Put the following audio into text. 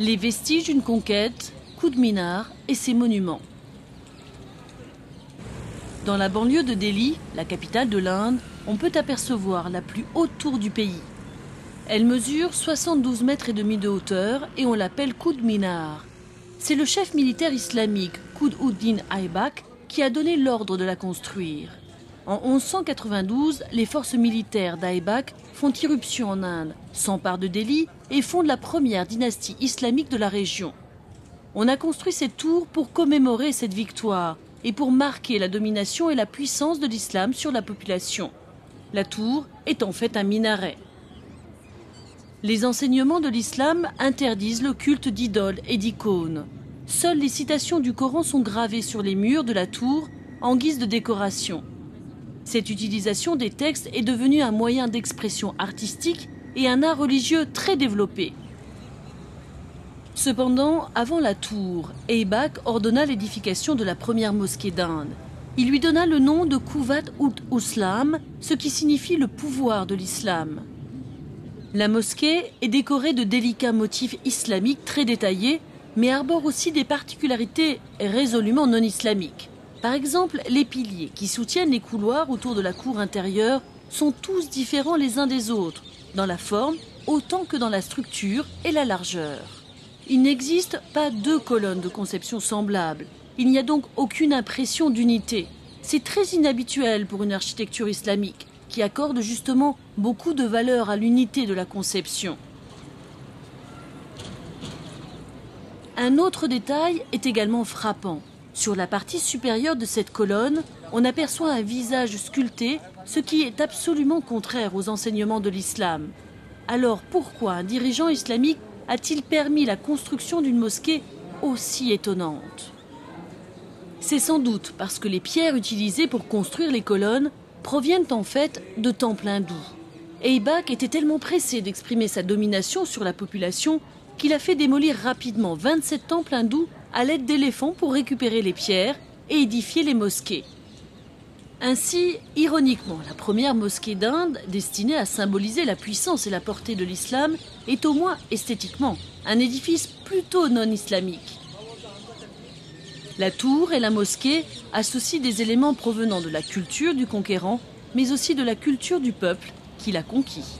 Les vestiges d'une conquête, Qutb Minar et ses monuments. Dans la banlieue de Delhi, la capitale de l'Inde, on peut apercevoir la plus haute tour du pays. Elle mesure 72 mètres et demi de hauteur et on l'appelle Qutb Minar. C'est le chef militaire islamique Qutb-ud-Din Aybak qui a donné l'ordre de la construire. En 1192, les forces militaires d'Aybak font irruption en Inde, s'emparent de Delhi et fondent la première dynastie islamique de la région. On a construit cette tour pour commémorer cette victoire et pour marquer la domination et la puissance de l'islam sur la population. La tour est en fait un minaret. Les enseignements de l'islam interdisent le culte d'idoles et d'icônes. Seules les citations du Coran sont gravées sur les murs de la tour en guise de décoration. Cette utilisation des textes est devenue un moyen d'expression artistique et un art religieux très développé. Cependant, avant la tour, Aybak ordonna l'édification de la première mosquée d'Inde. Il lui donna le nom de Quwwat-ul-Islam, ce qui signifie le pouvoir de l'islam. La mosquée est décorée de délicats motifs islamiques très détaillés, mais arbore aussi des particularités résolument non islamiques. Par exemple, les piliers qui soutiennent les couloirs autour de la cour intérieure sont tous différents les uns des autres, dans la forme autant que dans la structure et la largeur. Il n'existe pas deux colonnes de conception semblables. Il n'y a donc aucune impression d'unité. C'est très inhabituel pour une architecture islamique qui accorde justement beaucoup de valeur à l'unité de la conception. Un autre détail est également frappant. Sur la partie supérieure de cette colonne, on aperçoit un visage sculpté, ce qui est absolument contraire aux enseignements de l'islam. Alors pourquoi un dirigeant islamique a-t-il permis la construction d'une mosquée aussi étonnante? C'est sans doute parce que les pierres utilisées pour construire les colonnes proviennent en fait de temples hindous. Aybak était tellement pressé d'exprimer sa domination sur la population qu'il a fait démolir rapidement 27 temples hindous à l'aide d'éléphants pour récupérer les pierres et édifier les mosquées. Ainsi, ironiquement, la première mosquée d'Inde, destinée à symboliser la puissance et la portée de l'islam, est au moins esthétiquement un édifice plutôt non-islamique. La tour et la mosquée associent des éléments provenant de la culture du conquérant, mais aussi de la culture du peuple qui l'a conquis.